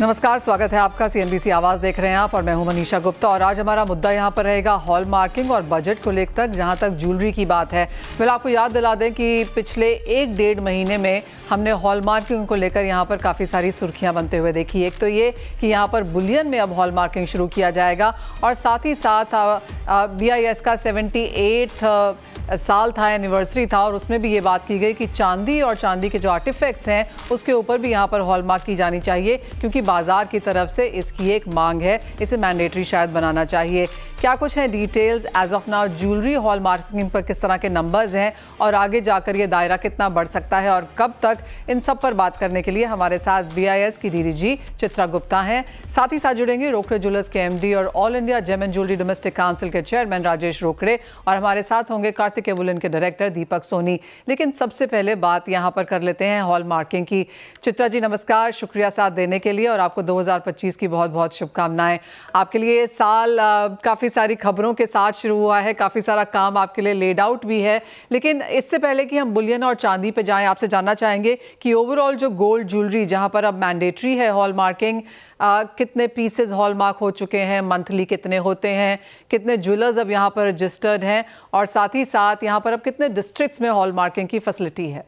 नमस्कार, स्वागत है आपका। CNBC आवाज़ देख रहे हैं आप और मैं हूं मनीषा गुप्ता। और आज हमारा मुद्दा यहां पर रहेगा हॉलमार्किंग और बजट को लेकर जहां तक ज्वेलरी की बात है। मैं आपको याद दिला दें कि पिछले 1-1.5 महीने में हमने हॉलमार्किंग को लेकर यहां पर काफ़ी सारी सुर्खियां बनते हुए देखी। एक तो ये कि यहां पर बुलियन में अब हॉलमार्किंग शुरू किया जाएगा और साथ ही साथ BIS का 78 साल था, एनिवर्सरी था, और उसमें भी ये बात की गई कि चांदी और चांदी के जो आर्टिफैक्ट्स हैं उसके ऊपर भी यहाँ पर हॉलमार्क की जानी चाहिए, क्योंकि बाजार की तरफ से इसकी एक मांग है, इसे मैंडेटरी शायद बनाना चाहिए। क्या कुछ है details as of now, jewellery hallmarking पर किस तरह के नंबर्स हैं और आगे जाकर ये दायरा कितना बढ़ सकता है और कब तक, इन सब पर बात करने के लिए हमारे साथ BIS की DDG चित्रा गुप्ता हैं। साथ ही साथ जुड़ेंगे रोकड़े ज्वेलर्स के MD और all India gem and jewellery domestic council के चेयरमैन राजेश रोकड़े, और हमारे साथ होंगे कार्तिकेय बुलियन के डायरेक्टर दीपक सोनी। लेकिन सबसे पहले बात यहाँ पर कर लेते हैं हॉलमार्किंग की। चित्रा जी नमस्कार, शुक्रिया साथ देने के लिए और आपको 2025 की बहुत बहुत शुभकामनाएं। आपके लिए साल काफ़ी सारी खबरों के साथ शुरू हुआ है, काफ़ी सारा काम आपके लिए लेड आउट भी है। लेकिन इससे पहले कि हम बुलियन और चांदी पे जाएं, आपसे जानना चाहेंगे कि ओवरऑल जो गोल्ड ज्वेलरी जहां पर अब मैंडेटरी है हॉलमार्किंग, कितने पीसेस हॉलमार्क हो चुके हैं, मंथली कितने होते हैं, कितने ज्वेलर्स अब यहाँ पर रजिस्टर्ड हैं, और साथ ही साथ यहाँ पर अब कितने डिस्ट्रिक्ट्स में हॉलमार्किंग की फैसिलिटी है?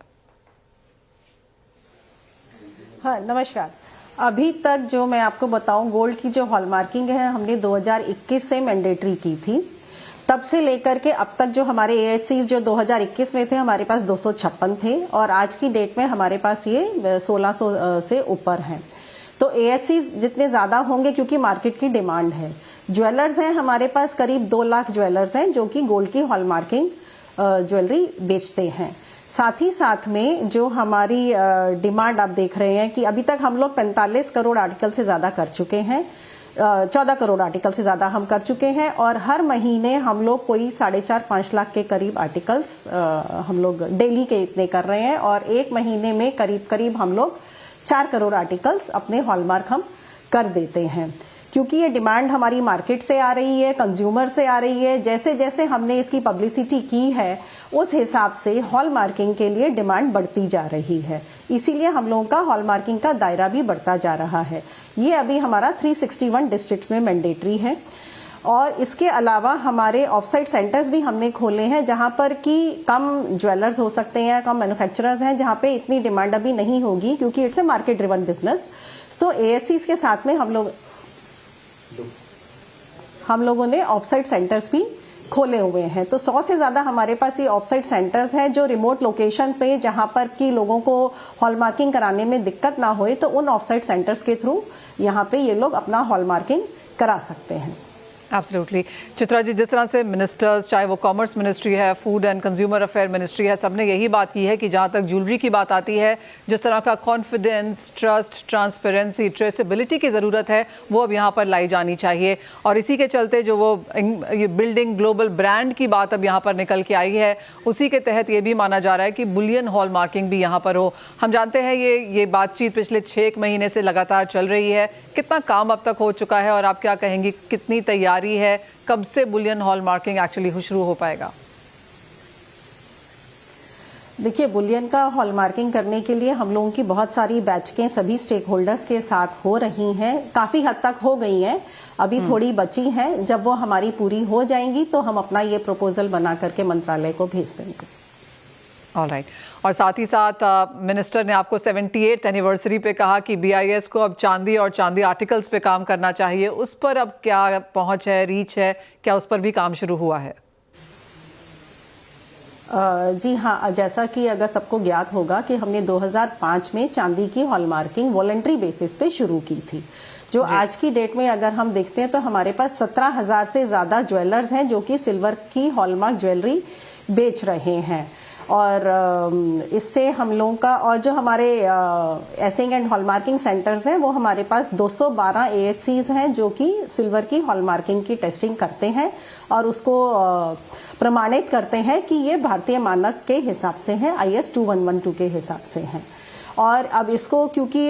हाँ, नमस्कार। अभी तक जो मैं आपको बताऊं, गोल्ड की जो हॉलमार्किंग है हमने 2021 से मैंडेटरी की थी। तब से लेकर के अब तक जो हमारे AHCs जो 2021 में थे, हमारे पास 256 थे और आज की डेट में हमारे पास ये 1600 से ऊपर हैं। तो AHCs जितने ज्यादा होंगे क्योंकि मार्केट की डिमांड है। ज्वेलर्स हैं हमारे पास करीब 2 लाख ज्वेलर्स हैं जो कि गोल्ड की हॉलमार्किंग ज्वेलरी बेचते हैं। साथ ही साथ में जो हमारी डिमांड आप देख रहे हैं कि अभी तक हम लोग 45 करोड़ आर्टिकल से ज्यादा कर चुके हैं, 14 करोड़ आर्टिकल से ज्यादा हम कर चुके हैं, और हर महीने हम लोग कोई 4.5-5 लाख के करीब आर्टिकल्स हम लोग डेली के इतने कर रहे हैं, और एक महीने में करीब करीब हम लोग 4 करोड़ आर्टिकल्स अपने हॉलमार्क हम कर देते हैं। क्योंकि ये डिमांड हमारी मार्केट से आ रही है, कंज्यूमर से आ रही है। जैसे जैसे हमने इसकी पब्लिसिटी की है उस हिसाब से हॉलमार्किंग के लिए डिमांड बढ़ती जा रही है, इसीलिए हम लोगों का हॉलमार्किंग का दायरा भी बढ़ता जा रहा है। ये अभी हमारा 361 डिस्ट्रिक्ट्स में मैंडेटरी है, और इसके अलावा हमारे ऑफसाइट सेंटर्स भी हमने खोले हैं जहां पर कि कम ज्वेलर्स हो सकते हैं, कम मैन्युफैक्चरर्स हैं, जहां पे इतनी डिमांड अभी नहीं होगी क्योंकि it's a market driven business. तो AHCs के साथ में हम लोगों ने ऑफसाइट सेंटर्स भी खोले हुए हैं। तो 100 से ज्यादा हमारे पास ये ऑफसाइट सेंटर्स हैं जो रिमोट लोकेशन पे, जहां पर कि लोगों को हॉलमार्किंग कराने में दिक्कत ना होए, तो उन ऑफसाइट सेंटर्स के थ्रू यहाँ पे ये लोग अपना हॉलमार्किंग करा सकते हैं। एब्सोल्युटली। चित्रा जी, जिस तरह से मिनिस्टर्स, चाहे वो कॉमर्स मिनिस्ट्री है, food and consumer affair ministry है, सबने यही बात की है कि जहाँ तक ज्वेलरी की बात आती है, जिस तरह का कॉन्फिडेंस, ट्रस्ट, ट्रांसपेरेंसी, ट्रेसेबिलिटी की ज़रूरत है वो अब यहाँ पर लाई जानी चाहिए। और इसी के चलते जो वो ये बिल्डिंग ग्लोबल ब्रांड की बात अब यहाँ पर निकल के आई है, उसी के तहत ये भी माना जा रहा है कि बुलियन हॉलमार्किंग भी यहाँ पर हो। हम जानते हैं ये बातचीत पिछले 6 महीने से लगातार चल रही है। कितना काम अब तक हो चुका है और आप क्या कहेंगी, कितनी तैयारी है, कब से बुलियन हॉलमार्किंग एक्चुअली शुरू हो पाएगा? देखिए, बुलियन का हॉलमार्किंग करने के लिए हम लोगों की बहुत सारी बैठकें सभी स्टेक होल्डर्स के साथ हो रही हैं, काफी हद तक हो गई हैं, अभी थोड़ी बची हैं। जब वो हमारी पूरी हो जाएंगी तो हम अपना ये प्रपोजल बना करके मंत्रालय को भेज देंगे। ऑलराइट। और साथ ही साथ मिनिस्टर ने आपको 78th एनिवर्सरी पे कहा कि BIS को अब चांदी और चांदी आर्टिकल्स पे काम करना चाहिए। उस पर अब क्या पहुंच है, रीच है, क्या उस पर भी काम शुरू हुआ है? जी हाँ, जैसा कि अगर सबको ज्ञात होगा कि हमने 2005 में चांदी की हॉलमार्किंग वॉलंटरी बेसिस पे शुरू की थी। जो आज की डेट में अगर हम देखते हैं तो हमारे पास 17,000 से ज्यादा ज्वेलर्स हैं जो कि सिल्वर की हॉलमार्क ज्वेलरी बेच रहे हैं। और इससे हम लोगों का, और जो हमारे एसिंग एंड हॉलमार्किंग सेंटर्स हैं वो हमारे पास 212 AHCs हैं जो कि सिल्वर की हॉलमार्किंग की टेस्टिंग करते हैं और उसको प्रमाणित करते हैं कि ये भारतीय मानक के हिसाब से है, IS 2112 के हिसाब से हैं। और अब इसको क्योंकि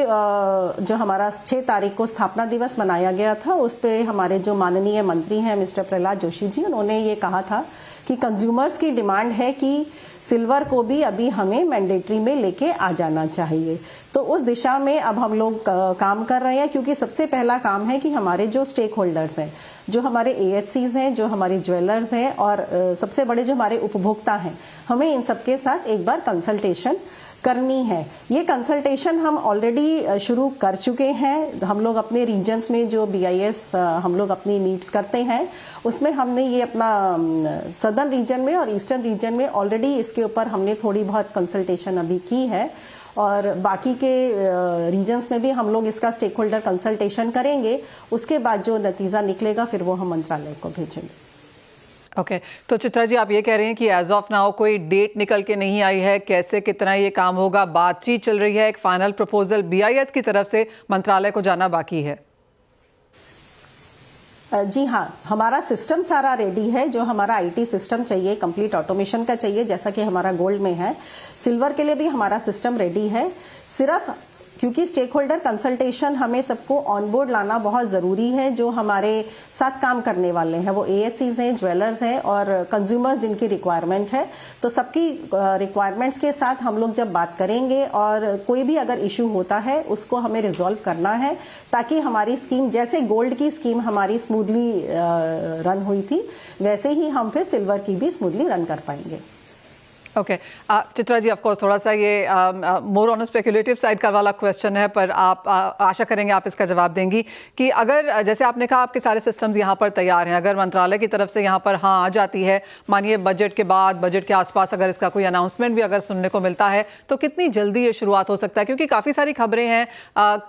जो हमारा 6 तारीख को स्थापना दिवस मनाया गया था, उस पे हमारे जो माननीय मंत्री हैं मिस्टर प्रहलाद जोशी जी, उन्होंने ये कहा था कि कंज्यूमर्स की डिमांड है कि सिल्वर को भी अभी हमें मैंडेटरी में लेके आ जाना चाहिए। तो उस दिशा में अब हम लोग काम कर रहे हैं, क्योंकि सबसे पहला काम है कि हमारे जो स्टेक होल्डर्स हैं, जो हमारे AHCs हैं, जो हमारे ज्वेलर्स हैं और सबसे बड़े जो हमारे उपभोक्ता हैं, हमें इन सबके साथ एक बार कंसल्टेशन करनी है। ये कंसल्टेशन हम ऑलरेडी शुरू कर चुके हैं। हम लोग अपने रीजन्स में जो BIS हम लोग अपनी नीड्स करते हैं, उसमें हमने ये अपना सदर्न रीजन में और ईस्टर्न रीजन में ऑलरेडी इसके ऊपर हमने थोड़ी बहुत कंसल्टेशन अभी की है, और बाकी के रीजन्स में भी हम लोग इसका स्टेक होल्डर कंसल्टेशन करेंगे। उसके बाद जो नतीजा निकलेगा फिर वो हम मंत्रालय को भेजेंगे। ओके तो चित्रा जी, आप ये कह रहे हैं कि एज ऑफ नाउ कोई डेट निकल के नहीं आई है, कैसे कितना ये काम होगा, बातचीत चल रही है, एक फाइनल प्रपोजल BIS की तरफ से मंत्रालय को जाना बाकी है? जी हाँ, हमारा सिस्टम सारा रेडी है। जो हमारा IT सिस्टम चाहिए, कंप्लीट ऑटोमेशन का चाहिए, जैसा कि हमारा गोल्ड में है, सिल्वर के लिए भी हमारा सिस्टम रेडी है। सिर्फ क्योंकि स्टेक होल्डर कंसल्टेशन हमें सबको ऑन बोर्ड लाना बहुत जरूरी है। जो हमारे साथ काम करने वाले हैं वो AHCs हैं, ज्वेलर्स हैं और कंज्यूमर्स जिनकी रिक्वायरमेंट है। तो सबकी रिक्वायरमेंट्स के साथ हम लोग जब बात करेंगे और कोई भी अगर इश्यू होता है उसको हमें रिजॉल्व करना है, ताकि हमारी स्कीम, जैसे गोल्ड की स्कीम हमारी स्मूथली रन हुई थी, वैसे ही हम फिर सिल्वर की भी स्मूथली रन कर पाएंगे। Okay Chitra ji, of course थोड़ा सा ये मोर ऑन स्पेकुलेटिव साइड का वाला क्वेश्चन है, पर आप आशा करेंगे आप इसका जवाब देंगी कि अगर जैसे आपने कहा आपके सारे सिस्टम्स यहाँ पर तैयार हैं, अगर मंत्रालय की तरफ से यहाँ पर हाँ आ जाती है, मानिए बजट के बाद, बजट के आसपास अगर इसका कोई अनाउंसमेंट भी अगर सुनने को मिलता है, तो कितनी जल्दी ये शुरुआत हो सकता है? क्योंकि काफ़ी सारी खबरें हैं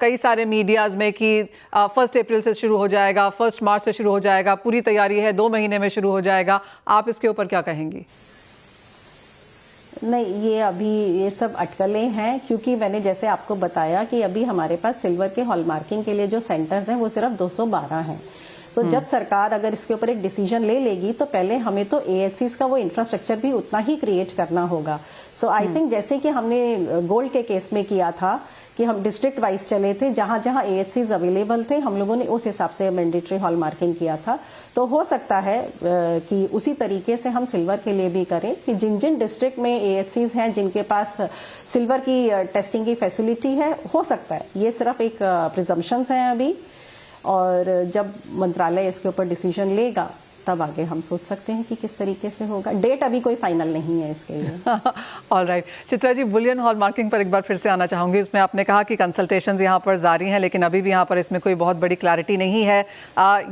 कई सारे मीडियाज़ में कि 1 अप्रैल से शुरू हो जाएगा, 1 मार्च से शुरू हो जाएगा, पूरी तैयारी है, 2 महीने में शुरू हो जाएगा। आप इसके ऊपर क्या कहेंगी? नहीं, ये अभी ये सब अटकलें हैं, क्योंकि मैंने जैसे आपको बताया कि अभी हमारे पास सिल्वर के हॉलमार्किंग के लिए जो सेंटर्स हैं वो सिर्फ 212 हैं। तो जब सरकार अगर इसके ऊपर एक डिसीजन ले लेगी तो पहले हमें तो AHCs का वो इंफ्रास्ट्रक्चर भी उतना ही क्रिएट करना होगा। सो आई थिंक जैसे कि हमने गोल्ड के केस में किया था कि हम डिस्ट्रिक्ट वाइज चले थे, जहां जहां AHCs अवेलेबल थे हम लोगों ने उस हिसाब से मैंडेटरी हॉलमार्किंग किया था। तो हो सकता है कि उसी तरीके से हम सिल्वर के लिए भी करें कि जिन जिन डिस्ट्रिक्ट में AHCs हैं जिनके पास सिल्वर की टेस्टिंग की फैसिलिटी है, हो सकता है, ये सिर्फ एक प्रिजम्पशंस हैं अभी, और जब मंत्रालय इसके ऊपर डिसीजन लेगा तब आगे हम सोच सकते हैं कि किस तरीके से होगा। डेट अभी कोई फाइनल नहीं है इसके लिए। Alright Chitra ji, Boolean hallmarking पर एक बार फिर से आना चाहूंगी। इसमें आपने कहा कि कंसल्टेशंस यहाँ पर जारी हैं, लेकिन अभी भी यहाँ पर इसमें कोई बहुत बड़ी क्लैरिटी नहीं है।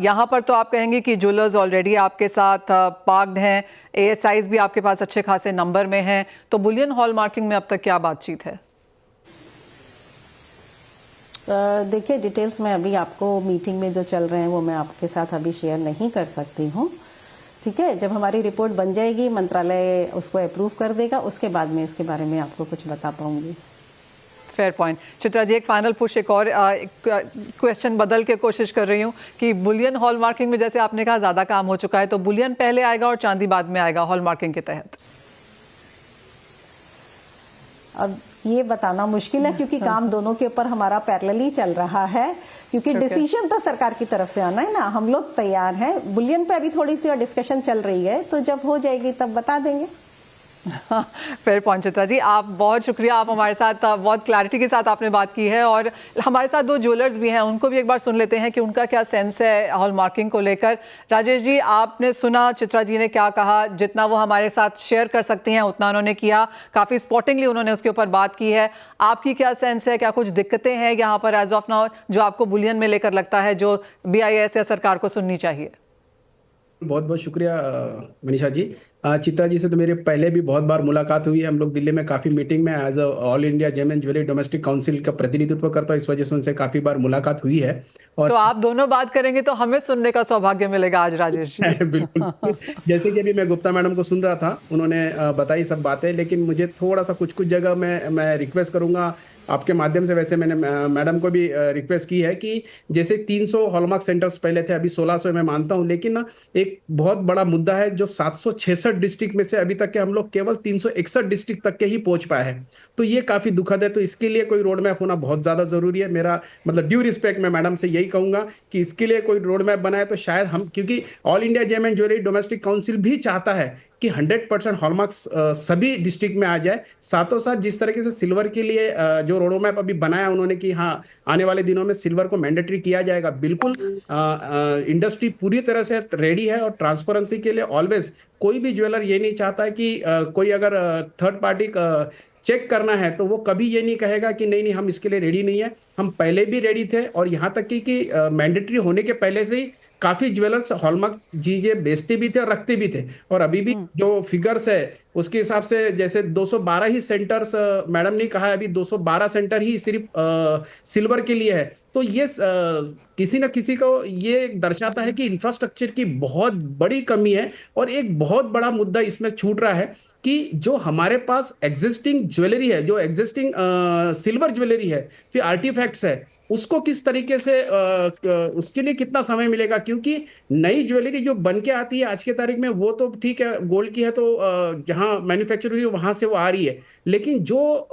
यहाँ पर तो आप कहेंगे कि ज्वेलर्स ऑलरेडी आपके साथ पार्क्ड हैं, ASIs भी आपके पास अच्छे खासे नंबर में हैं, तो बुलियन हॉलमार्किंग में अब तक क्या बातचीत है? देखिए, डिटेल्स में अभी आपको मीटिंग में जो चल रहे हैं वो मैं आपके साथ अभी शेयर नहीं कर सकती हूँ। ठीक है, जब हमारी रिपोर्ट बन जाएगी, मंत्रालय उसको अप्रूव कर देगा, उसके बाद में इसके बारे में आपको कुछ बता पाऊंगी। Fair point. चित्रा जी, एक फाइनल पुश, एक और क्वेश्चन बदल के कोशिश कर रही हूँ कि बुलियन हॉलमार्किंग में जैसे आपने कहा ज़्यादा काम हो चुका है, तो बुलियन पहले आएगा और चांदी बाद में आएगा हॉलमार्किंग के तहत? अब ये बताना मुश्किल है, क्योंकि काम दोनों के ऊपर हमारा पैरेलली चल रहा है, क्योंकि डिसीजन तो सरकार की तरफ से आना है ना। हम लोग तैयार हैं, बुलियन पे अभी थोड़ी सी और डिस्कशन चल रही है, तो जब हो जाएगी तब बता देंगे। फेयर पॉइंट चित्रा जी, आप बहुत शुक्रिया, आप हमारे साथ बहुत क्लैरिटी के साथ आपने बात की है। और हमारे साथ 2 ज्वेलर्स भी हैं, उनको भी एक बार सुन लेते हैं कि उनका क्या सेंस है हॉलमार्किंग को लेकर। राजेश जी, आपने सुना चित्रा जी ने क्या कहा, जितना वो हमारे साथ शेयर कर सकती हैं उतना उन्होंने किया, काफ़ी स्पॉटिंगली उन्होंने उसके ऊपर बात की है। आपकी क्या सेंस है, क्या कुछ दिक्कतें हैं यहाँ पर एज ऑफ नाउ जो आपको बुलियन में लेकर लगता है जो BIS या सरकार को सुननी चाहिए? बहुत बहुत शुक्रिया मनीषा जी। चित्रा जी से तो मेरे पहले भी बहुत बार मुलाकात हुई है। हम लोग दिल्ली में काफ़ी मीटिंग में as all India gem and jewellery domestic council का प्रतिनिधित्व करता हूँ, इस वजह से उनसे काफ़ी बार मुलाकात हुई है। और तो आप दोनों बात करेंगे तो हमें सुनने का सौभाग्य मिलेगा आज राजेश जी। बिल्कुल। जैसे कि अभी मैं गुप्ता मैडम को सुन रहा था, उन्होंने बताई सब बातें, लेकिन मुझे थोड़ा सा कुछ जगह मैं रिक्वेस्ट करूंगा आपके माध्यम से। वैसे मैंने मैडम को भी रिक्वेस्ट की है कि जैसे 300 हॉलमार्क सेंटर्स पहले थे, अभी 1600 मैं मानता हूं, लेकिन ना एक बहुत बड़ा मुद्दा है जो 766 डिस्ट्रिक्ट में से अभी तक के हम लोग केवल 361 डिस्ट्रिक्ट तक के ही पहुंच पाए हैं। तो ये काफी दुखद है। तो इसके लिए कोई रोड मैप होना बहुत ज्यादा जरूरी है। मेरा मतलब ड्यू रिस्पेक्ट मैं मैडम से यही कहूंगा कि इसके लिए कोई रोड मैप बनाए तो शायद हम, क्योंकि all India gem and jewellery domestic council भी चाहता है कि 100% हॉलमार्क्स सभी डिस्ट्रिक्ट में आ जाए। साथों साथ जिस तरीके से सिल्वर के लिए जो रोड मैप अभी बनाया उन्होंने कि हाँ आने वाले दिनों में सिल्वर को मैंडेटरी किया जाएगा, बिल्कुल इंडस्ट्री पूरी तरह से रेडी है। और ट्रांसपेरेंसी के लिए ऑलवेज कोई भी ज्वेलर ये नहीं चाहता है कि कोई अगर थर्ड पार्टी चेक करना है तो वो कभी ये नहीं कहेगा कि नहीं नहीं हम इसके लिए रेडी नहीं है। हम पहले भी रेडी थे और यहाँ तक कि मैंडेटरी होने के पहले से ही काफी ज्वेलर्स हॉलमार्क चीजें बेचते भी थे और रखते भी थे। और अभी भी जो फिगर्स है उसके हिसाब से जैसे 212 ही सेंटर्स, मैडम ने कहा है अभी 212 सेंटर ही सिर्फ सिल्वर के लिए है। तो ये किसी न किसी को ये दर्शाता है कि इंफ्रास्ट्रक्चर की बहुत बड़ी कमी है। और एक बहुत बड़ा मुद्दा इसमें छूट रहा है कि जो हमारे पास एग्जिस्टिंग ज्वेलरी है, जो एग्जिस्टिंग सिल्वर ज्वेलरी है, फिर आर्टिफैक्ट्स है, उसको किस तरीके से उसके लिए कितना समय मिलेगा। क्योंकि नई ज्वेलरी जो बन के आती है आज के तारीख में वो तो ठीक है, गोल्ड की है तो जहां मैन्युफैक्चर हुई है वहां से वो आ रही है। लेकिन जो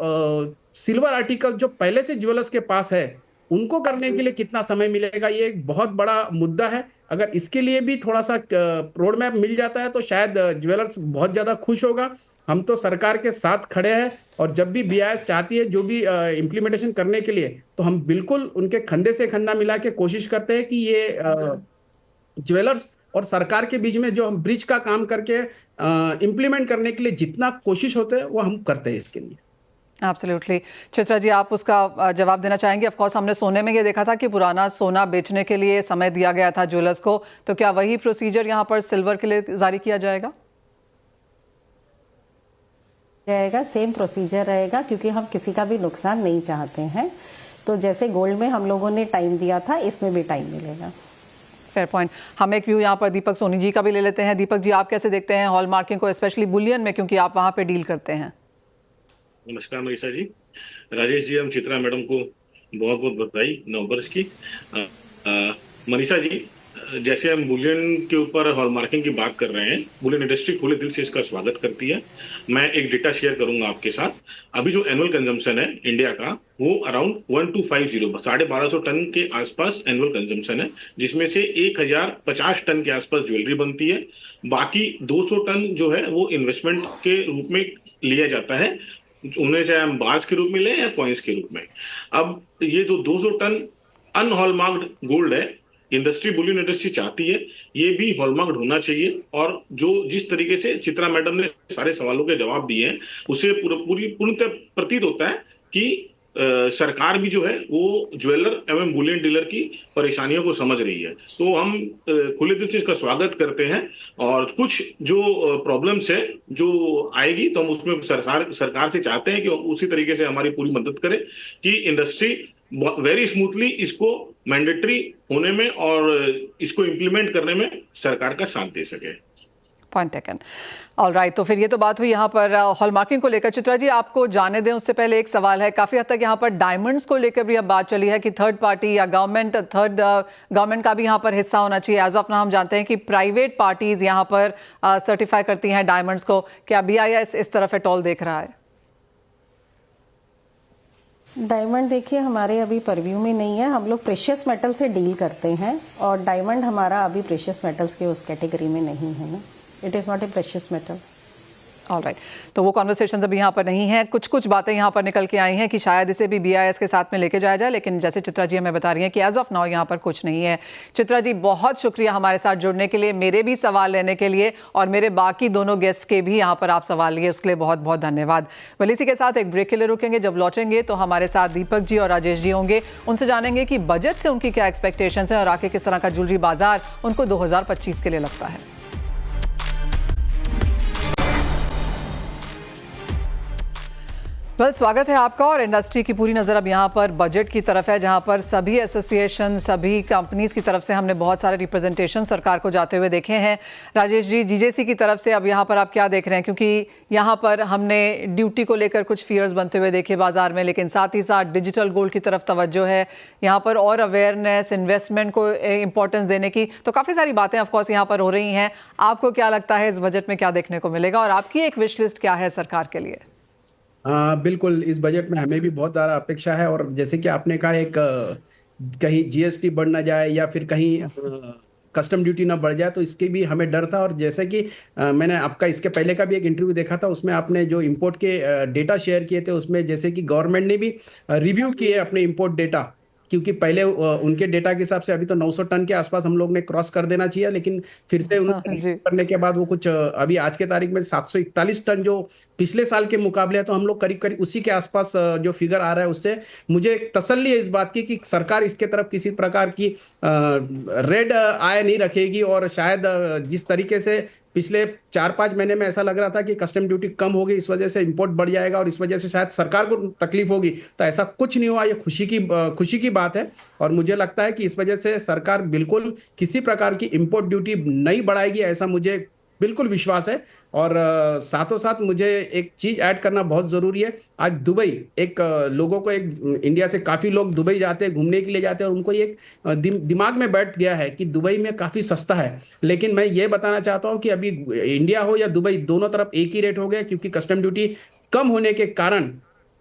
सिल्वर आर्टिकल जो पहले से ज्वेलर्स के पास है उनको करने के लिए कितना समय मिलेगा, ये एक बहुत बड़ा मुद्दा है। अगर इसके लिए भी थोड़ा सा रोड मैप मिल जाता है तो शायद ज्वेलर्स बहुत ज्यादा खुश होगा। हम तो सरकार के साथ खड़े हैं और जब भी बीआईएस चाहती है जो भी इम्प्लीमेंटेशन करने के लिए तो हम बिल्कुल उनके कंधे से कंधा मिला के कोशिश करते हैं कि ये ज्वेलर्स और सरकार के बीच में जो हम ब्रिज का काम करके इम्प्लीमेंट करने के लिए जितना कोशिश होते हैं वो हम करते हैं इसके लिए। एब्सोल्युटली। चित्रा जी, आप उसका जवाब देना चाहेंगे? ऑफ कोर्स हमने सोने में ये देखा था कि पुराना सोना बेचने के लिए समय दिया गया था ज्वेलर्स को, तो क्या वही प्रोसीजर यहाँ पर सिल्वर के लिए जारी किया जाएगा? सेम प्रोसीजर रहेगा क्योंकि हम किसी का भी नुकसान नहीं चाहते हैं। तो जैसे गोल्ड में हम लोगों ने टाइम दिया था, इसमें भी टाइम मिलेगा। Fair point. हम एक व्यू यहाँ पर दीपक सोनी जी का भी ले लेते हैं। दीपक जी, आप कैसे देखते हैं हॉल मार्किंग को, स्पेशली बुलियन में, क्योंकि आप वहाँ पे डील करते हैं? नमस्कार मनीषा जी, राजेश जी, हम चित्रा मैडम को बहुत बहुत बधाई नववर्ष की। मनीषा जी, जैसे हम बुलियन के ऊपर हॉलमार्किंग की बात कर रहे हैं, बुलियन इंडस्ट्री खुले दिल से इसका स्वागत करती है। मैं एक डेटा शेयर करूंगा आपके साथ। अभी जो एनुअल कंजम्पशन है इंडिया का वो अराउंड 1250 1250 टन के आसपास एनुअल कंजम्पशन है, जिसमें से 1050 टन के आसपास ज्वेलरी बनती है। बाकी 200 टन जो है वो इन्वेस्टमेंट के रूप में लिया जाता है, उन्हें चाहे हम बार्स के रूप में लें या कॉइन्स के रूप में। अब ये जो 200 टन अनहॉलमार्क्ड गोल्ड है, इंडस्ट्री बुलियन इंडस्ट्री चाहती है ये भी हॉलमार्क्ड होना चाहिए। और जो जिस तरीके से चित्रा मैडम ने सारे सवालों के जवाब दिए हैं उससे पूर्णतः प्रतीत होता है कि सरकार भी जो है वो ज्वेलर एवं बुलियन डीलर की परेशानियों को समझ रही है। तो हम खुले दिल से इसका स्वागत करते हैं। और कुछ जो प्रॉब्लम्स है जो आएगी तो हम उसमें सरकार से चाहते हैं कि उसी तरीके से हमारी पूरी मदद करें कि इंडस्ट्री वेरी स्मूथली इसको मैंडेटरी होने में और इसको इम्प्लीमेंट करने में सरकार का साथ दे सके। Point taken. ऑलराइट, तो फिर ये तो बात हुई यहाँ पर हॉलमार्किंग को लेकर। चित्रा जी, आपको जाने दें उससे पहले एक सवाल है। काफ़ी हद तक यहाँ पर डायमंड्स को लेकर भी अब बात चली है कि थर्ड पार्टी या गवर्नमेंट का भी यहाँ पर हिस्सा होना चाहिए। एज ऑफ नाउ हम जानते हैं कि प्राइवेट पार्टीज यहाँ पर सर्टिफाई करती हैं डायमंड्स को। क्या बीआईएस इस तरफ एट ऑल देख रहा है? डायमंड देखिए हमारे अभी परव्यू में नहीं है। हम लोग प्रेशियस मेटल से डील करते हैं और डायमंड हमारा अभी प्रेशियस मेटल्स के उस कैटेगरी में नहीं है ना। It is not a precious metal. Alright, तो वो कॉन्वर्सेशंस अभी यहाँ पर नहीं है। कुछ बातें यहाँ पर निकल के आई हैं कि शायद इसे भी बीआईएस के साथ में लेके जाया जाए, लेकिन जैसे चित्रा जी हमें बता रही हैं कि एज ऑफ नाउ यहाँ पर कुछ नहीं है। चित्रा जी, बहुत शुक्रिया हमारे साथ जुड़ने के लिए, मेरे भी सवाल लेने के लिए और मेरे बाकी दोनों गेस्ट के भी यहाँ पर आप सवाल लिए, उसके लिए बहुत बहुत धन्यवाद। वेल, इसी के साथ एक ब्रेक के लिए रुकेंगे। जब लौटेंगे तो हमारे साथ दीपक जी और राजेश जी होंगे। उनसे जानेंगे कि बजट से उनकी क्या एक्सपेक्टेशंस हैं और आगे किस तरह का ज्वेलरी बाजार उनको 2025 के लिए लगता है। स्वागत है आपका। और इंडस्ट्री की पूरी नज़र अब यहाँ पर बजट की तरफ है, जहाँ पर सभी एसोसिएशन, सभी कंपनीज की तरफ से हमने बहुत सारे रिप्रेजेंटेशन सरकार को जाते हुए देखे हैं। राजेश जी, जीजेसी की तरफ से अब यहाँ पर आप क्या देख रहे हैं? क्योंकि यहाँ पर हमने ड्यूटी को लेकर कुछ फियर्स बनते हुए देखे बाजार में, लेकिन साथ ही साथ डिजिटल गोल्ड की तरफ तवज्जो है यहाँ पर, और अवेयरनेस, इन्वेस्टमेंट को इंपॉर्टेंस देने की, तो काफ़ी सारी बातें ऑफकोर्स यहाँ पर हो रही हैं। आपको क्या लगता है इस बजट में क्या देखने को मिलेगा और आपकी एक विश लिस्ट क्या है सरकार के लिए? बिल्कुल, इस बजट में हमें भी बहुत ज़्यादा अपेक्षा है। और जैसे कि आपने कहा, एक कहीं जीएसटी बढ़ ना जाए या फिर कहीं कस्टम ड्यूटी ना बढ़ जाए, तो इसके भी हमें डर था। और जैसे कि मैंने आपका इसके पहले का भी एक इंटरव्यू देखा था, उसमें आपने जो इंपोर्ट के डेटा शेयर किए थे, उसमें जैसे कि गवर्नमेंट ने भी रिव्यू किए अपने इंपोर्ट डेटा, क्योंकि पहले उनके डेटा के हिसाब से अभी तो 900 टन के आसपास हम लोग ने क्रॉस कर देना चाहिए, लेकिन फिर से हाँ उन्होंने जी। करने के बाद वो कुछ अभी आज के तारीख में 741 टन, जो पिछले साल के मुकाबले है, तो हम लोग करीब करीब उसी के आसपास जो फिगर आ रहा है, उससे मुझे एक तसल्ली है इस बात की कि सरकार इसके तरफ किसी प्रकार की रेड आय नहीं रखेगी। और शायद जिस तरीके से पिछले 4-5 महीने में ऐसा लग रहा था कि कस्टम ड्यूटी कम होगी, इस वजह से इंपोर्ट बढ़ जाएगा और इस वजह से शायद सरकार को तकलीफ होगी, तो ऐसा कुछ नहीं हुआ। ये खुशी की बात है। और मुझे लगता है कि इस वजह से सरकार बिल्कुल किसी प्रकार की इंपोर्ट ड्यूटी नहीं बढ़ाएगी, ऐसा मुझे बिल्कुल विश्वास है। और साथों साथ मुझे एक चीज ऐड करना बहुत जरूरी है। आज दुबई एक लोगों को, एक इंडिया से काफी लोग दुबई जाते हैं, घूमने के लिए जाते हैं, और उनको ये एक दिमाग में बैठ गया है कि दुबई में काफी सस्ता है। लेकिन मैं ये बताना चाहता हूँ कि अभी इंडिया हो या दुबई, दोनों तरफ एक ही रेट हो गया, क्योंकि कस्टम ड्यूटी कम होने के कारण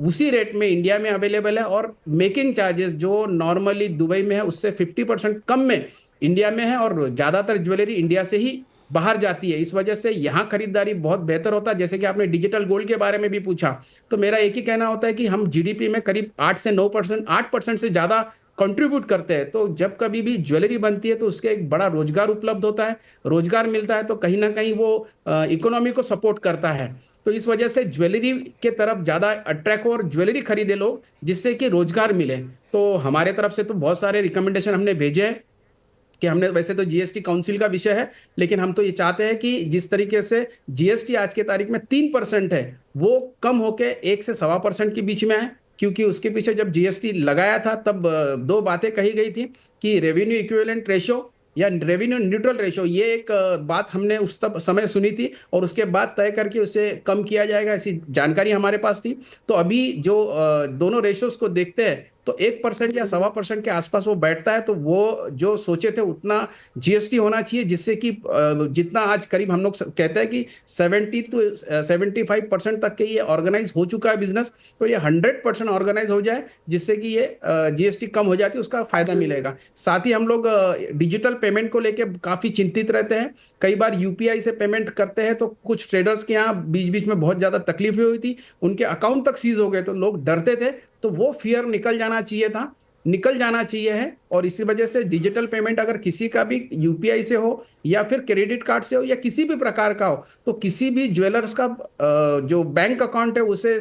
उसी रेट में इंडिया में अवेलेबल है। और मेकिंग चार्जेस जो नॉर्मली दुबई में है, उससे 50% कम में इंडिया में है। और ज्यादातर ज्वेलरी इंडिया से ही बाहर जाती है, इस वजह से यहाँ खरीदारी बहुत बेहतर होता है। जैसे कि आपने डिजिटल गोल्ड के बारे में भी पूछा, तो मेरा एक ही कहना होता है कि हम जीडीपी में करीब 8 से 9%, 8% से ज्यादा कंट्रीब्यूट करते हैं। तो जब कभी भी ज्वेलरी बनती है तो उसके एक बड़ा रोजगार उपलब्ध होता है, रोजगार मिलता है, तो कहीं ना कहीं वो इकोनॉमी को सपोर्ट करता है। तो इस वजह से ज्वेलरी के तरफ ज्यादा अट्रैक्ट हो और ज्वेलरी खरीदे लोग, जिससे कि रोजगार मिले। तो हमारे तरफ से तो बहुत सारे रिकमेंडेशन हमने भेजे हैं कि हमने, वैसे तो जीएसटी काउंसिल का विषय है, लेकिन हम तो ये चाहते हैं कि जिस तरीके से जीएसटी आज के तारीख में 3% है, वो कम होके 1 से 1.25% के बीच में है। क्योंकि उसके पीछे जब जीएसटी लगाया था तब दो बातें कही गई थी कि रेवेन्यू इक्विवेलेंट रेशो या रेवेन्यू न्यूट्रल रेशो, ये एक बात हमने उस तब समय सुनी थी, और उसके बाद तय करके उसे कम किया जाएगा, ऐसी जानकारी हमारे पास थी। तो अभी जो दोनों रेशोस को देखते हैं तो 1% या 1.25% के आसपास वो बैठता है। तो वो जो सोचे थे उतना जीएसटी होना चाहिए, जिससे कि जितना आज करीब हम लोग कहते हैं कि 70 to 75% तक के ये ऑर्गेनाइज हो चुका है बिजनेस, तो ये 100% ऑर्गेनाइज हो जाए, जिससे कि ये जीएसटी कम हो जाती है, उसका फायदा मिलेगा। साथ ही हम लोग डिजिटल पेमेंट को लेके काफी चिंतित रहते हैं। कई बार यूपीआई से पेमेंट करते हैं तो कुछ ट्रेडर्स के यहाँ बीच बीच में बहुत ज्यादा तकलीफें हुई थी, उनके अकाउंट तक सीज हो गए, तो लोग डरते थे। तो वो फियर निकल जाना चाहिए था, निकल जाना चाहिए है। और इसी वजह से डिजिटल पेमेंट अगर किसी का भी यूपीआई से हो या फिर क्रेडिट कार्ड से हो या किसी भी प्रकार का हो, तो किसी भी ज्वेलर्स का जो बैंक अकाउंट है उसे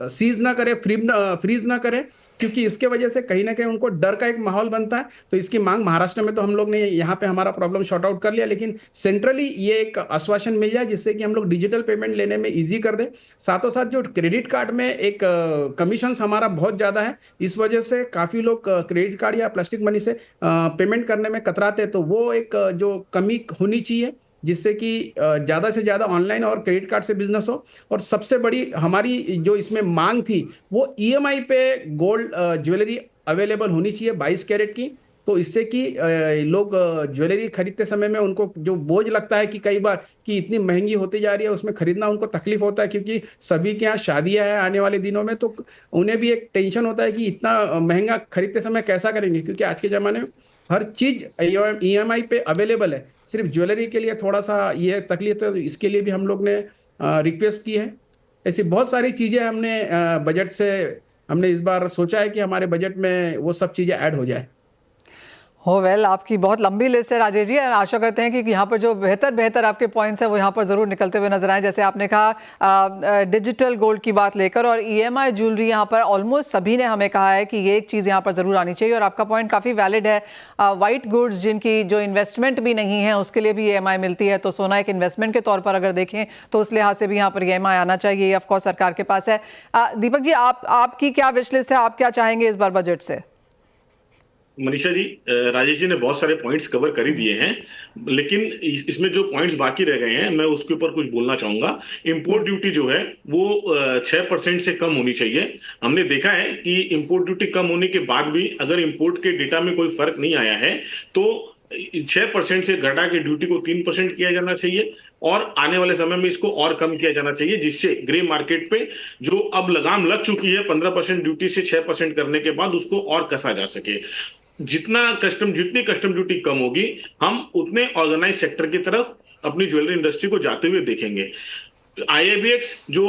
सीज ना करे, फ्रीज ना करे, क्योंकि इसके वजह से कहीं ना कहीं उनको डर का एक माहौल बनता है। तो इसकी मांग महाराष्ट्र में तो हम लोग ने यहाँ पे हमारा प्रॉब्लम शॉर्ट आउट कर लिया, लेकिन सेंट्रली ये एक आश्वासन मिल जाए जिससे कि हम लोग डिजिटल पेमेंट लेने में इजी कर दें। साथों साथ जो क्रेडिट कार्ड में एक कमीशन हमारा बहुत ज्यादा है, इस वजह से काफी लोग क्रेडिट कार्ड या प्लास्टिक मनी से पेमेंट करने में कतराते हैं। तो वो एक जो कमी होनी चाहिए, जिससे कि ज़्यादा से ज़्यादा ऑनलाइन और क्रेडिट कार्ड से बिजनेस हो। और सबसे बड़ी हमारी जो इसमें मांग थी, वो ईएमआई पे गोल्ड ज्वेलरी अवेलेबल होनी चाहिए 22 कैरेट की। तो इससे कि लोग ज्वेलरी खरीदते समय में उनको जो बोझ लगता है कि कई बार कि इतनी महंगी होती जा रही है, उसमें खरीदना उनको तकलीफ होता है, क्योंकि सभी के यहाँ शादियां हैं आने वाले दिनों में, तो उन्हें भी एक टेंशन होता है कि इतना महंगा खरीदते समय कैसा करेंगे, क्योंकि आज के ज़माने में हर चीज ईएमआई पे अवेलेबल है। सिर्फ ज्वेलरी के लिए थोड़ा सा ये तकलीफ है, तो इसके लिए भी हम लोग ने रिक्वेस्ट की है। ऐसी बहुत सारी चीजें हमने बजट से हमने इस बार सोचा है कि हमारे बजट में वो सब चीजें ऐड हो जाए। हो वेल, आपकी बहुत लंबी लिस्ट है राजेश जी, और आशा करते हैं कि यहाँ पर जो बेहतर आपके पॉइंट्स हैं वो यहाँ पर ज़रूर निकलते हुए नजर आए। जैसे आपने कहा डिजिटल गोल्ड की बात लेकर, और ईएमआई ज्वेलरी, यहाँ पर ऑलमोस्ट सभी ने हमें कहा है कि ये एक चीज़ यहाँ पर ज़रूर आनी चाहिए। और आपका पॉइंट काफ़ी वैलिड है। वाइट गुड्स जिनकी जो इन्वेस्टमेंट भी नहीं है उसके लिए भी ईएमआई मिलती है, तो सोना एक इन्वेस्टमेंट के तौर पर अगर देखें तो उस लिहाज से भी यहाँ पर ईएमआई आना चाहिए। ये ऑफकोर्स सरकार के पास है। दीपक जी, आपकी क्या विश लिस्ट है, आप क्या चाहेंगे इस बार बजट से? मनीषा जी, राजेश जी ने बहुत सारे पॉइंट्स कवर कर ही दिए हैं, लेकिन इसमें जो पॉइंट्स बाकी रह गए हैं मैं उसके ऊपर कुछ बोलना चाहूंगा। इंपोर्ट ड्यूटी जो है वो 6% से कम होनी चाहिए। हमने देखा है कि इंपोर्ट ड्यूटी कम होने के बाद भी अगर इंपोर्ट के डेटा में कोई फर्क नहीं आया है, तो 6% से घटा के ड्यूटी को 3% किया जाना चाहिए, और आने वाले समय में इसको और कम किया जाना चाहिए, जिससे ग्रे मार्केट पे जो अब लगाम लग चुकी है 15% ड्यूटी से 6% करने के बाद, उसको और कसा जा सके। जितनी कस्टम ड्यूटी कम होगी, हम उतने ऑर्गेनाइज सेक्टर की तरफ अपनी ज्वेलरी इंडस्ट्री को जाते हुए देखेंगे। IIBX जो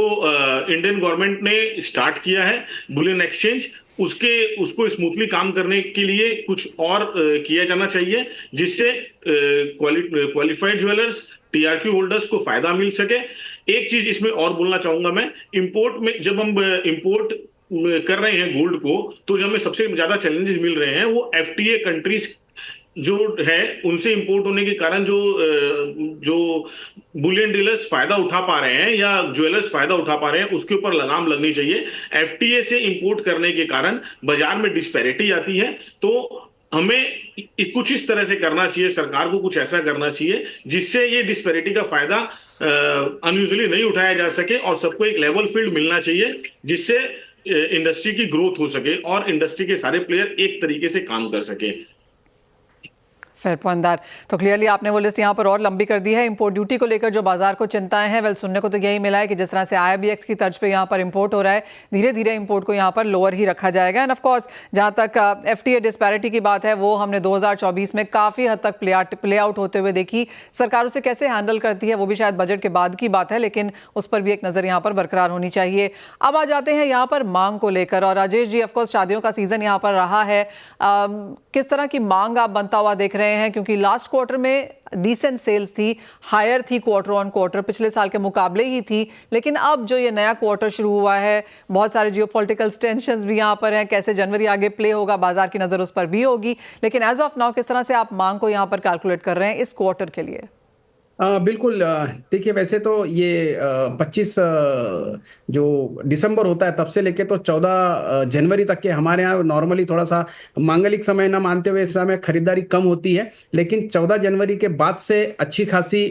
इंडियन गवर्नमेंट ने स्टार्ट किया है, बुलियन एक्सचेंज, उसको स्मूथली काम करने के लिए कुछ और किया जाना चाहिए, जिससे क्वालिफाइड ज्वेलर्स, TRQ होल्डर्स को फायदा मिल सके। एक चीज इसमें और बोलना चाहूंगा मैं, इंपोर्ट में जब हम इंपोर्ट कर रहे हैं गोल्ड को, तो जो हमें सबसे ज्यादा चैलेंजेस मिल रहे हैं वो FTA कंट्रीज जो है उनसे इंपोर्ट होने के कारण जो बुलियन डीलर्स फायदा उठा पा रहे हैं या ज्वेलर्स फायदा उठा पा रहे हैं, उसके ऊपर लगाम लगनी चाहिए। FTA से इंपोर्ट करने के कारण बाजार में डिस्पैरिटी आती है, तो हमें कुछ इस तरह से करना चाहिए, सरकार को कुछ ऐसा करना चाहिए जिससे ये डिस्पैरिटी का फायदा अनयूजुअली नहीं उठाया जा सके और सबको एक लेवल फील्ड मिलना चाहिए, जिससे इंडस्ट्री की ग्रोथ हो सके और इंडस्ट्री के सारे प्लेयर एक तरीके से काम कर सके। Fair point that. तो क्लियरली आपने वो लिस्ट यहाँ पर और लंबी कर दी है। इंपोर्ट ड्यूटी को लेकर जो बाजार को चिंताएं हैं, वेल सुनने को तो यही मिला है कि जिस तरह से IIBX की तर्ज पे यहाँ पर इंपोर्ट हो रहा है, धीरे धीरे इंपोर्ट को यहाँ पर लोअर ही रखा जाएगा। एंड ऑफ कोर्स जहाँ तक FTA डिस्पैरिटी की बात है, वो हमने 2024 में काफ़ी हद तक प्ले आउट होते हुए देखी। सरकार उसे कैसे हैंडल करती है वो भी शायद बजट के बाद की बात है, लेकिन उस पर भी एक नज़र यहाँ पर बरकरार होनी चाहिए। अब आ जाते हैं यहाँ पर मांग को लेकर, और राजेश जी ऑफकोर्स शादियों का सीजन यहाँ पर रहा है, किस तरह की मांग आप बनता हुआ देख रहे हैं? क्योंकि लास्ट क्वार्टर में डिसेंट सेल्स थी, हायर थी क्वार्टर ऑन क्वार्टर, पिछले साल के मुकाबले ही थी, लेकिन अब जो ये नया क्वार्टर शुरू हुआ है, बहुत सारे जियोपॉलिटिकल टेंशंस भी यहाँ पर हैं, कैसे जनवरी आगे प्ले होगा, बाजार की नज़र उस पर भी होगी, लेकिन एज ऑफ नाउ किस तरह से आप मांग को यहाँ पर कैलकुलेट कर रहे हैं इस क्वार्टर के लिए? बिल्कुल। देखिए, वैसे तो ये 25 जो दिसंबर होता है तब से लेके तो 14 जनवरी तक के हमारे यहाँ नॉर्मली थोड़ा सा मांगलिक समय ना मानते हुए इस समय खरीदारी कम होती है, लेकिन 14 जनवरी के बाद से अच्छी खासी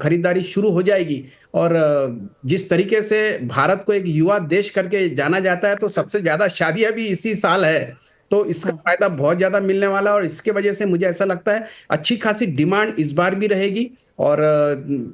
खरीदारी शुरू हो जाएगी। और जिस तरीके से भारत को एक युवा देश करके जाना जाता है, तो सबसे ज्यादा शादियां भी इसी साल है, तो इसका फायदा बहुत ज्यादा मिलने वाला है। और इसके वजह से मुझे ऐसा लगता है अच्छी खासी डिमांड इस बार भी रहेगी। और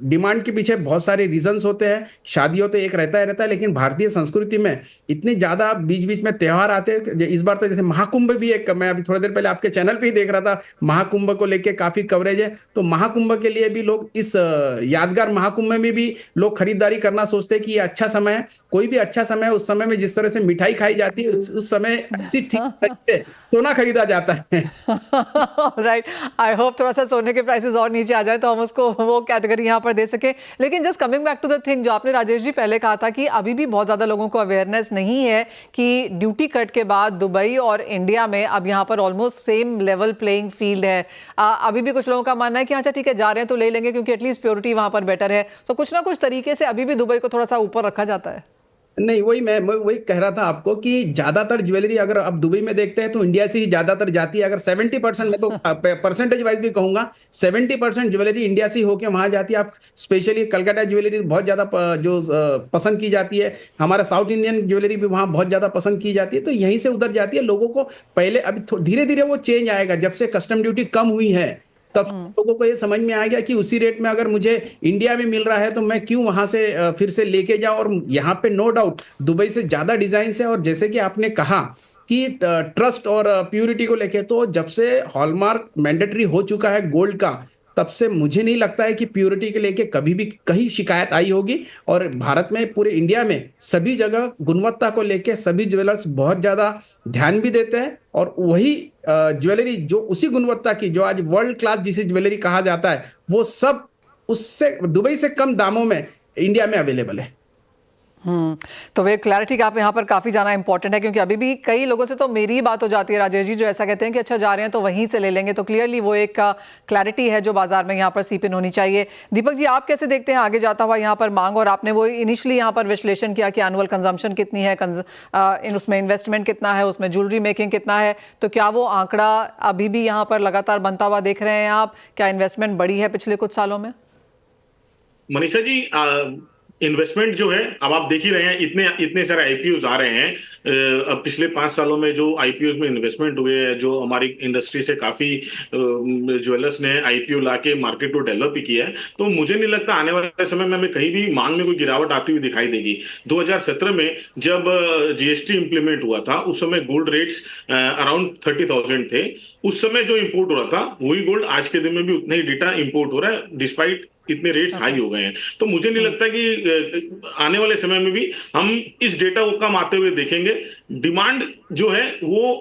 डिमांड के पीछे बहुत सारे रीजंस होते हैं, शादियों तो एक रहता है, लेकिन भारतीय संस्कृति में इतनी ज्यादा बीच बीच में त्योहार आते हैं। इस बार तो जैसे महाकुंभ भी एक, मैं अभी थोड़ी देर पहले आपके चैनल पे ही देख रहा था, महाकुंभ को लेके काफी कवरेज है। तो महाकुंभ के लिए भी लोग इस यादगार महाकुंभ में भी लोग खरीदारी करना सोचते हैं कि ये अच्छा समय है। कोई भी अच्छा समय है, उस समय में जिस तरह से मिठाई खाई जाती है, उस समय ठीक तरीके से सोना खरीदा जाता है। राइट, आई होप थोड़ा सा सोने के प्राइसेस और नीचे आ जाए तो हम उसको वो कैटेगरी यहाँ पर दे सके। लेकिन just coming back to the thing, जो आपने राजेश जी पहले कहा था कि अभी भी बहुत ज़्यादा लोगों को अवेयरनेस नहीं है कि ड्यूटी कट के बाद दुबई और इंडिया में अब यहाँ पर almost same level playing field है। अभी भी कुछ लोगों का मानना है कि अच्छा ठीक है, जा रहे हैं तो ले लेंगे क्योंकि एटलीस्ट प्योरिटी वहाँ पर बेटर है। तो कुछ ना कुछ तरीके से अभी भी दुबई को थोड़ा सा ऊपर रखा जाता है। नहीं, मैं वही कह रहा था आपको कि ज्यादातर ज्वेलरी अगर आप दुबई में देखते हैं तो इंडिया से ही ज्यादातर जाती है। अगर 70%, मैं तो परसेंटेज वाइज भी कहूंगा 70% ज्वेलरी इंडिया से ही होके वहां जाती है। आप स्पेशली कलकत्ता ज्वेलरी बहुत ज्यादा जो पसंद की जाती है, हमारा साउथ इंडियन ज्वेलरी भी वहां बहुत ज्यादा पसंद की जाती है, तो यहीं से उधर जाती है। लोगों को पहले, अभी धीरे धीरे वो चेंज आएगा। जब से कस्टम ड्यूटी कम हुई है तब लोगों को ये समझ में आ गया कि उसी रेट में अगर मुझे इंडिया में मिल रहा है तो मैं क्यों वहां से फिर से लेके जाऊं। और यहाँ पे नो डाउट दुबई से ज्यादा डिजाइन है। और जैसे कि आपने कहा कि ट्रस्ट और प्यूरिटी को लेके, तो जब से हॉलमार्क मैंडेटरी हो चुका है गोल्ड का, तब से मुझे नहीं लगता है कि प्योरिटी के लेके कभी भी कहीं शिकायत आई होगी। और भारत में, पूरे इंडिया में सभी जगह गुणवत्ता को लेके सभी ज्वेलर्स बहुत ज्यादा ध्यान भी देते हैं। और वही ज्वेलरी जो उसी गुणवत्ता की, जो आज वर्ल्ड क्लास जिसे ज्वेलरी कहा जाता है, वो सब उससे दुबई से कम दामों में इंडिया में अवेलेबल है। तो वे क्लैरिटी का आप यहाँ पर काफ़ी जाना इंपॉर्टेंट है, क्योंकि अभी भी कई लोगों से तो मेरी ही बात हो जाती है राजेश जी, जो ऐसा कहते हैं कि अच्छा जा रहे हैं तो वहीं से ले लेंगे। तो क्लियरली वो एक क्लैरिटी है जो बाजार में यहाँ पर सीप इन होनी चाहिए। दीपक जी, आप कैसे देखते हैं आगे जाता हुआ यहाँ पर मांग? और आपने वो इनिशियली यहाँ पर विश्लेषण किया कि एनुअल कंजम्पशन कितनी है, उसमें इन्वेस्टमेंट कितना है, उसमें ज्वेलरी मेकिंग कितना है, तो क्या वो आंकड़ा अभी भी यहाँ पर लगातार बनता हुआ देख रहे हैं आप? क्या इन्वेस्टमेंट बढ़ी है पिछले कुछ सालों में? मनीषा जी, इन्वेस्टमेंट जो है, अब आप देख ही रहे हैं, इतने इतने सारे आईपीओज आ रहे हैं। अब पिछले 5 सालों में जो आईपीओज में इन्वेस्टमेंट हुए हैं, जो हमारी इंडस्ट्री से काफी ज्वेलर्स ने आईपीओ लाके मार्केट को डेवलप किया है, तो मुझे नहीं लगता आने वाले समय में हमें कहीं भी मांग में कोई गिरावट आती हुई दिखाई देगी। 2017 में जब जीएसटी इंप्लीमेंट हुआ था, उस समय गोल्ड रेट्स अराउंड 30,000 थे। उस समय जो इंपोर्ट हो रहा था वही गोल्ड आज के दिन में भी उतना ही डेटा इंपोर्ट हो रहा है, डिस्पाइट इतने रेट्स हाई हो गए हैं। तो मुझे नहीं लगता कि आने वाले समय में भी हम इस डेटा को कम आते हुए देखेंगे। डिमांड जो है वो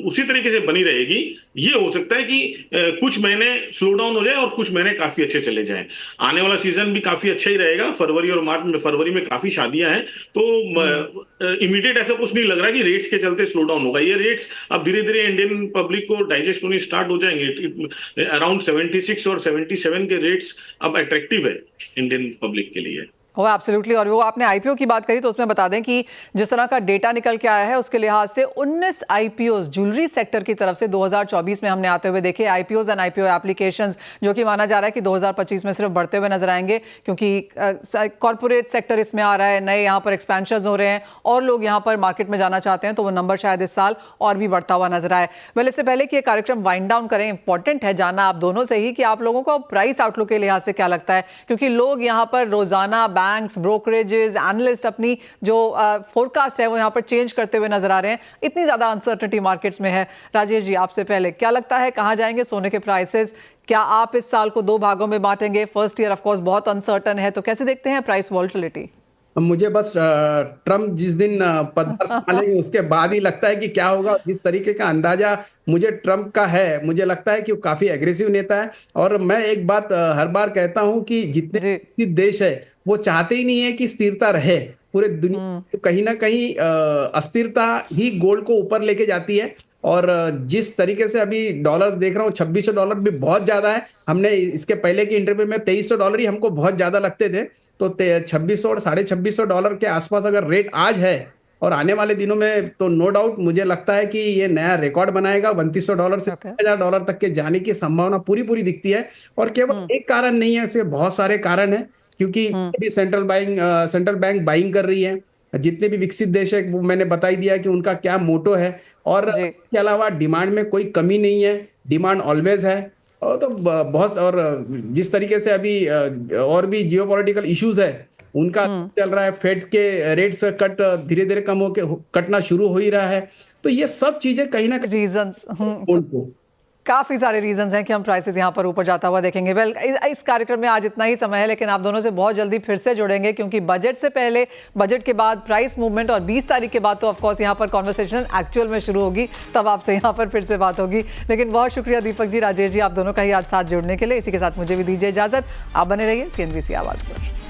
उसी तरीके से बनी रहेगी। ये हो सकता है कि कुछ महीने स्लो डाउन हो जाए और कुछ महीने काफी अच्छे चले जाएं। आने वाला सीजन भी काफी अच्छा ही रहेगा। फरवरी और मार्च में, फरवरी में काफी शादियां हैं, तो इमीडिएट ऐसा कुछ नहीं लग रहा कि रेट्स के चलते स्लो डाउन होगा। ये रेट्स अब धीरे धीरे इंडियन पब्लिक को डाइजेस्ट होने स्टार्ट हो जाएंगे। अराउंड 76 और 77 के रेट्स अब अट्रैक्टिव है इंडियन पब्लिक के लिए। वो एब्सोल्युटली। और वो आपने आईपीओ की बात करी तो उसमें बता दें कि जिस तरह का डेटा निकल के आया है उसके लिहाज से 19 आईपीओज ज्वेलरी सेक्टर की तरफ से 2024 में हमने आते हुए देखे। आईपीओज एंड आईपीओ एप्लीकेशंस जो कि माना जा रहा है कि 2025 में सिर्फ बढ़ते हुए नजर आएंगे, क्योंकि कॉर्पोरेट सेक्टर इसमें आ रहा है, नए यहाँ पर एक्सपेंशन हो रहे हैं और लोग यहाँ पर मार्केट में जाना चाहते हैं, तो वो नंबर शायद इस साल और भी बढ़ता हुआ नजर आए। वेल, इससे पहले कि ये कार्यक्रम वाइंड डाउन करें, इंपॉर्टेंट है जानना आप दोनों से ही कि आप लोगों को प्राइस आउटलुक के लिहाज से क्या लगता है, क्योंकि लोग यहाँ पर रोजाना बैंक्स, ब्रोकरेजेस, एनालिस्ट अपनी जो फोरकास्ट है वो यहाँ पर चेंज करते हुए नजर आ रहे हैं। इतनी ज्यादा अनसर्टेनिटी मार्केट्स में है। राजेश जी, आपसे पहले क्या लगता है कहां जाएंगे सोने के प्राइसेस? क्या आप इस साल को 2 भागों में बांटेंगे? फर्स्ट ईयर ऑफ कोर्स बहुत अनसर्टन है, तो कैसे देखते हैं प्राइस वॉलेटिलिटी? मुझे बस ट्रम्प जिस दिन पदभार संभालेंगे उसके बाद ही लगता है कि क्या होगा। जिस तरीके का अंदाजा मुझे ट्रम्प का है, मुझे लगता है कि वो काफी एग्रेसिव नेता है। और मैं एक बात हर बार कहता हूं कि जितने देश है वो चाहते ही नहीं है कि स्थिरता रहे पूरे दुनिया, तो कहीं ना कहीं अस्थिरता ही गोल्ड को ऊपर लेके जाती है। और जिस तरीके से अभी डॉलर्स देख रहा हूँ, $2600 भी बहुत ज्यादा है। हमने इसके पहले की इंटरव्यू में $2300 ही हमको बहुत ज्यादा लगते थे, तो 2600 और $2600 के आसपास अगर रेट आज है और आने वाले दिनों में, तो नो डाउट मुझे लगता है कि ये नया रिकॉर्ड बनाएगा। $3200 से $1000 तक के जाने की संभावना पूरी दिखती है। और केवल एक कारण नहीं है, इसके बहुत सारे कारण है, क्योंकि सेंट्रल बैंक बाइंग कर रही है। जितने भी विकसित देश है वो मैंने बता ही दिया कि उनका क्या मोटो है। और इसके अलावा डिमांड में कोई कमी नहीं है, डिमांड ऑलवेज है। और तो बहुत, और जिस तरीके से अभी और भी जियोपॉलिटिकल इश्यूज है उनका चल रहा है, फेड के रेट्स कट धीरे धीरे कम होके कटना शुरू हो ही रहा है। तो ये सब चीजें कहीं ना कहीं रीजंस को काफी सारे रीजंस हैं कि हम प्राइसेस यहाँ पर ऊपर जाता हुआ देखेंगे। वेल, इस कार्यक्रम में आज इतना ही समय है, लेकिन आप दोनों से बहुत जल्दी फिर से जुड़ेंगे, क्योंकि बजट से पहले, बजट के बाद प्राइस मूवमेंट और 20 तारीख के बाद तो ऑफकोर्स यहाँ पर कॉन्वर्सेशन एक्चुअल में शुरू होगी, तब आपसे यहाँ पर फिर से बात होगी। लेकिन बहुत शुक्रिया दीपक जी, राजेश जी, आप दोनों का ही आज साथ जुड़ने के लिए। इसी के साथ मुझे भी दीजिए इजाजत। आप बने रहिए CNBC आवाज पर।